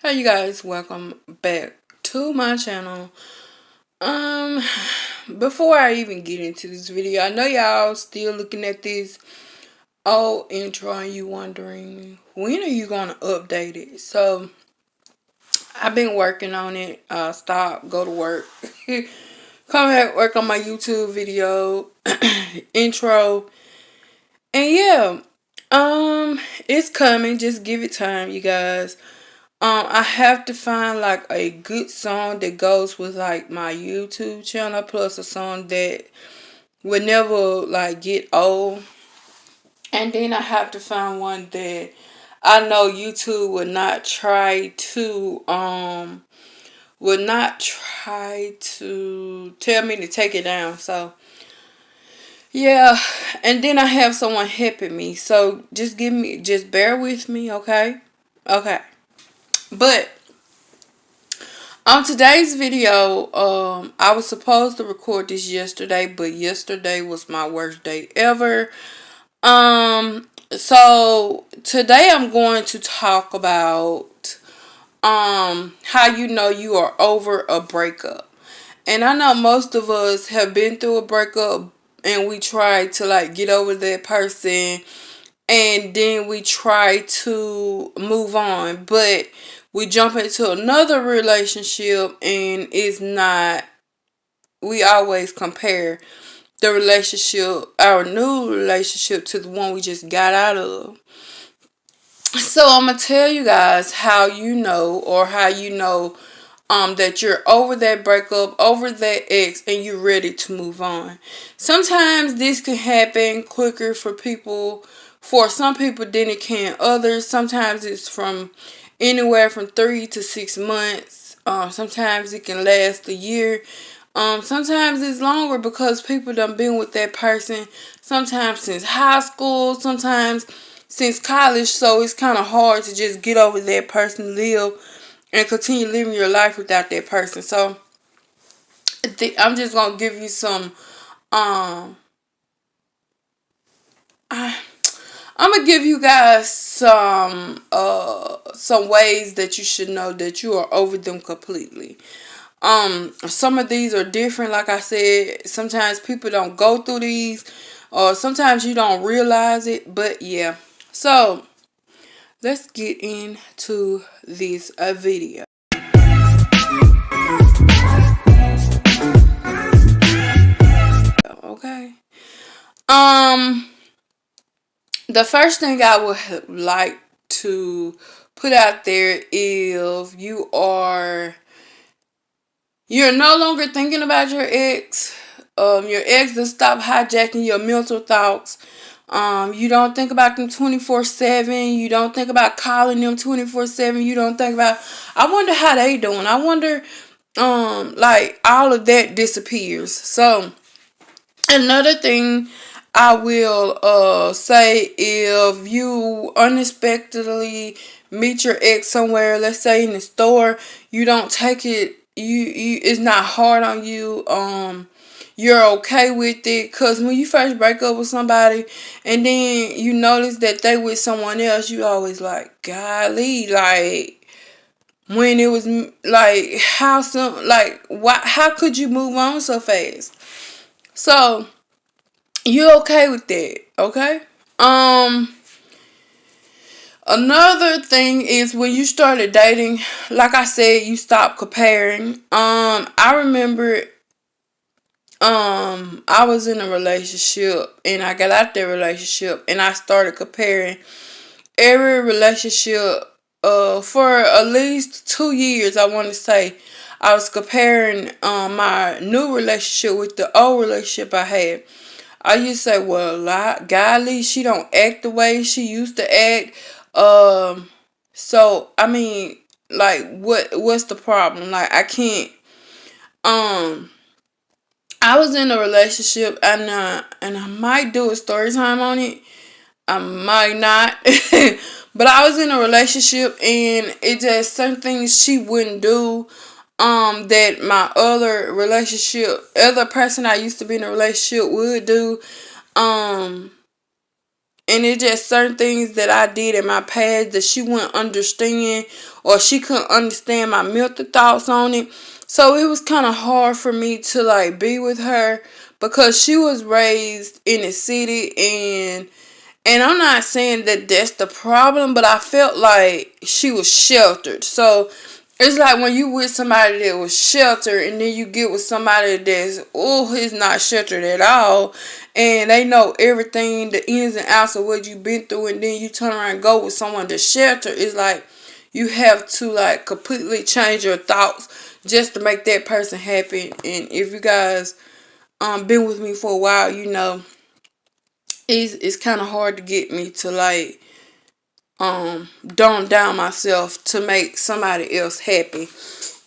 Hey you guys, welcome back to my channel. Um Before I even get into this video, I know y'all still looking at this old intro and you wondering when are you gonna update it. So I've been working on it. Stop, go to work, come back, work on my YouTube video intro. And yeah, it's coming. Just give it time, you guys. I have to find like a good song that goes with like my YouTube channel, plus a song that would never like get old. And then I have to find one that I know YouTube would not try to tell me to take it down. So yeah, and then I have someone helping me. So just bear with me, okay? Okay. But on today's video, I was supposed to record this yesterday, but yesterday was my worst day ever. So today I'm going to talk about how you know you are over a breakup. And I know most of us have been through a breakup and we try to like get over that person and then we try to move on, but we jump into another relationship and it's not, we always compare the relationship, our new relationship, to the one we just got out of. So I'm gonna tell you guys how you know, or how you know that you're over that breakup, over that ex, and you're ready to move on. Sometimes this can happen quicker for some people than it can others. Sometimes it's from anywhere from 3 to 6 months. Sometimes it can last a year. Sometimes it's longer because people done been with that person sometimes since high school, sometimes since college, so it's kind of hard to just get over that person, live and continue living your life without that person. So I'm just gonna give you some I, I'm gonna give you guys some ways that you should know that you are over them completely. Some of these are different. Like I said, sometimes people don't go through these, or sometimes you don't realize it. But yeah, so let's get into this video. Okay. Um, the first thing I would like to put out there is you're no longer thinking about your ex. Your ex has stopped hijacking your mental thoughts. You don't think about them 24/7. You don't think about calling them 24/7. You don't think about, I wonder how they doing. I wonder, like all of that disappears. So another thing I will say, if you unexpectedly meet your ex somewhere, let's say in the store, you don't take it, you it's not hard on you. You're okay with it, because when you first break up with somebody and then you notice that they with someone else, you always like, golly, like, when it was like, how some, like, why, how could you move on so fast? So you okay with that, okay? Um, Another thing is when you started dating, like I said, you stopped comparing. I remember I was in a relationship and I got out that relationship and I started comparing every relationship for at least 2 years. I want to say I was comparing my new relationship with the old relationship I had. I used to say, well, golly, she don't act the way she used to act. So I mean, like, what's the problem? Like, I can't. Um, I was in a relationship, and I might do a story time on it. I might not, but I was in a relationship, and it just certain things she wouldn't do. That my other person I used to be in a relationship would do. Um, And it's just certain things that I did in my past that she wouldn't understand, or she couldn't understand my mental thoughts on it. So it was kind of hard for me to like be with her, because she was raised in the city, and I'm not saying that that's the problem, but I felt like she was sheltered. So it's like when you with somebody that was sheltered, and then you get with somebody that's, oh, he's not sheltered at all, and they know everything, the ins and outs of what you've been through, and then you turn around and go with someone that's sheltered. It's like you have to like completely change your thoughts just to make that person happy. And if you guys been with me for a while, you know it's kind of hard to get me to like dumb down myself to make somebody else happy.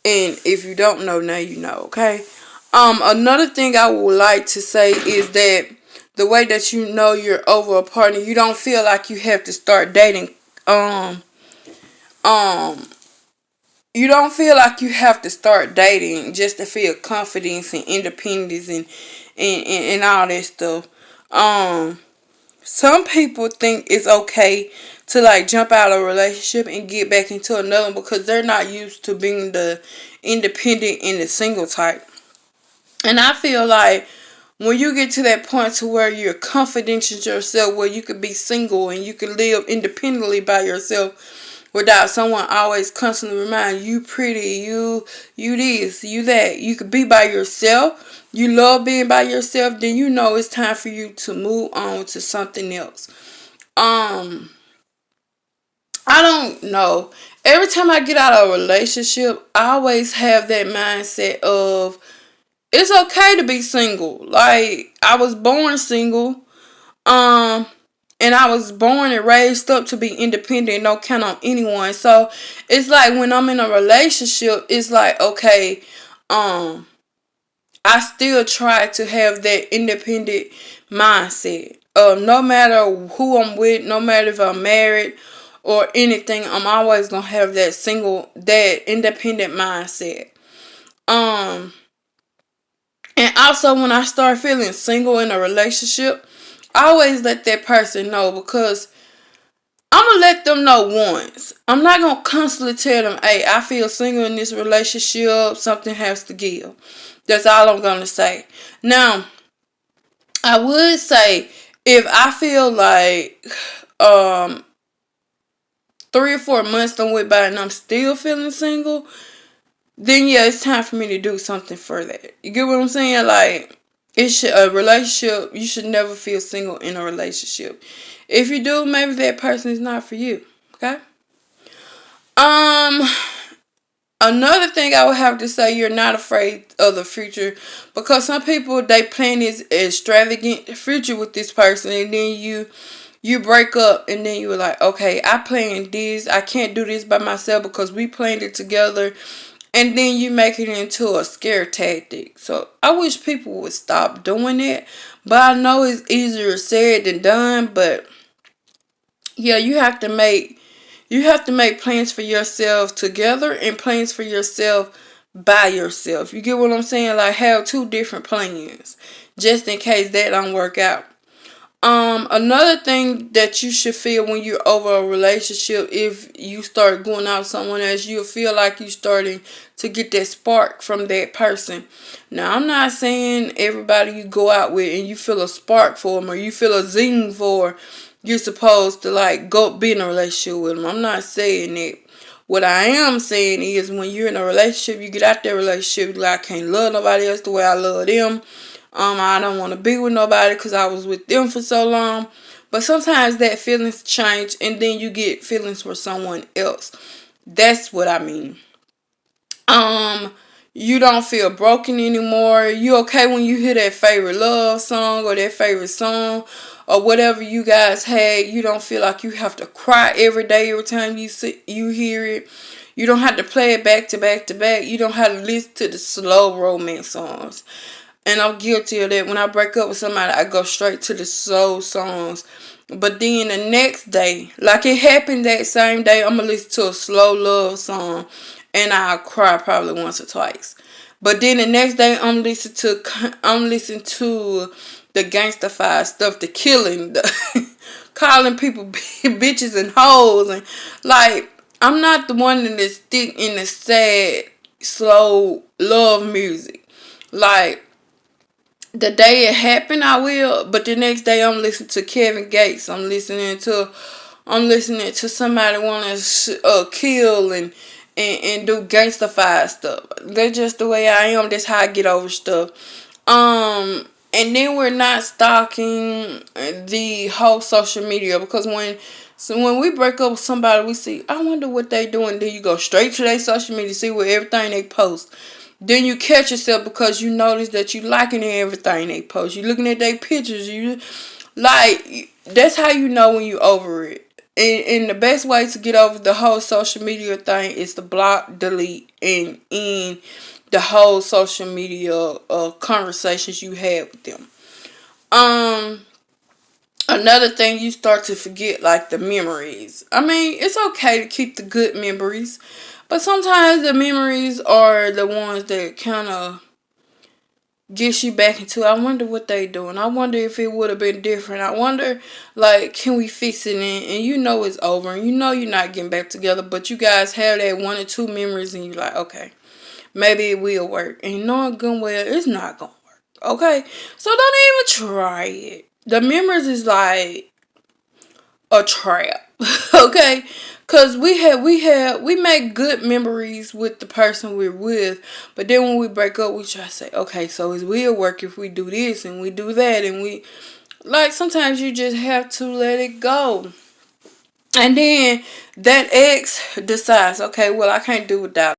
And if you don't know, now you know, okay? Another thing I would like to say is that the way that you know you're over a partner, you don't feel like you have to start dating. Um, you don't feel like you have to start dating just to feel confidence and independence and all that stuff. Um, some people think it's okay to like jump out of a relationship and get back into another one because they're not used to being the independent and the single type. And I feel like when you get to that point to where you're confident in yourself, where you could be single and you can live independently by yourself without someone always constantly remind you pretty, you this, you that. You could be by yourself. You love being by yourself, then you know it's time for you to move on to something else. Um, I don't know. Every time I get out of a relationship, I always have that mindset of it's okay to be single. Like, I was born single. Um, and I was born and raised up to be independent, no count on anyone. So it's like when I'm in a relationship, it's like, okay, um, I still try to have that independent mindset. No matter who I'm with, no matter if I'm married or anything, I'm always gonna have that independent mindset. Um, and also when I start feeling single in a relationship, I always let that person know, because I'm gonna let them know once. I'm not gonna constantly tell them, hey, I feel single in this relationship, something has to give. That's all I'm gonna say. Now, I would say if I feel like 3 or 4 months done went by and I'm still feeling single, then yeah, it's time for me to do something for that. You get what I'm saying? Like, a relationship, you should never feel single in a relationship. If you do, maybe that person is not for you. Okay? Um, Another thing I would have to say, you're not afraid of the future, because some people, they plan this extravagant future with this person, and then you break up, and then you're like, okay, I planned this, I can't do this by myself because we planned it together, and then you make it into a scare tactic. So I wish people would stop doing it, but I know it's easier said than done. But yeah, you have to make plans for yourself together and plans for yourself by yourself. You get what I'm saying? Like, have two different plans just in case that don't work out. Another thing that you should feel when you're over a relationship, if you start going out with someone else, you'll feel like you're starting to get that spark from that person. Now, I'm not saying everybody you go out with and you feel a spark for them, or you feel a zing for, you're supposed to like go be in a relationship with them. I'm not saying that. What I am saying is, when you're in a relationship, you get out that relationship, like, I can't love nobody else the way I love them. I don't want to be with nobody because I was with them for so long. But sometimes that feelings change, and then you get feelings for someone else. That's what I mean. Um, you don't feel broken anymore. You okay when you hear that favorite love song or that favorite song or whatever you guys had. You don't feel like you have to cry every day every time you hear it. You don't have to play it back to back to back. You don't have to listen to the slow romance songs. And I'm guilty of that. When I break up with somebody, I go straight to the slow songs. But then the next day, like it happened that same day, I'm going to listen to a slow love song. And I'll cry probably once or twice. But then the next day, I'm listening to the gangsta stuff, the killing, calling people bitches and hoes, and like I'm not the one that is stick in the sad, slow love music. Like the day it happened, I will, but the next day I'm listening to Kevin Gates. I'm listening to somebody want to kill and do gangsta stuff. That's just the way I am. That's how I get over stuff. And then we're not stalking the whole social media, because when we break up with somebody, we see, I wonder what they doing. Then you go straight to their social media, see what everything they post. Then you catch yourself because you notice that you liking everything they post. You looking at their pictures. You like, that's how you know when you over it. And the best way to get over the whole social media thing is to block, delete, and end the whole social media conversations you had with them. Um, Another thing, you start to forget like the memories. I mean, it's okay to keep the good memories, but sometimes the memories are the ones that kind of gets you back into, I wonder what they doing. I wonder if it would have been different. I wonder, like, can we fix it? And you know it's over, and you know you're not getting back together, but you guys have that one or two memories, and you're like, okay, maybe it will work. And you know good well it's not gonna work. Okay, so don't even try it. The memories is like a trap. Okay, because we make good memories with the person we're with, but then when we break up, we try to say, okay, so it will work if we do this and we do that, and we like, sometimes you just have to let it go. And then that ex decides, okay, well, I can't do without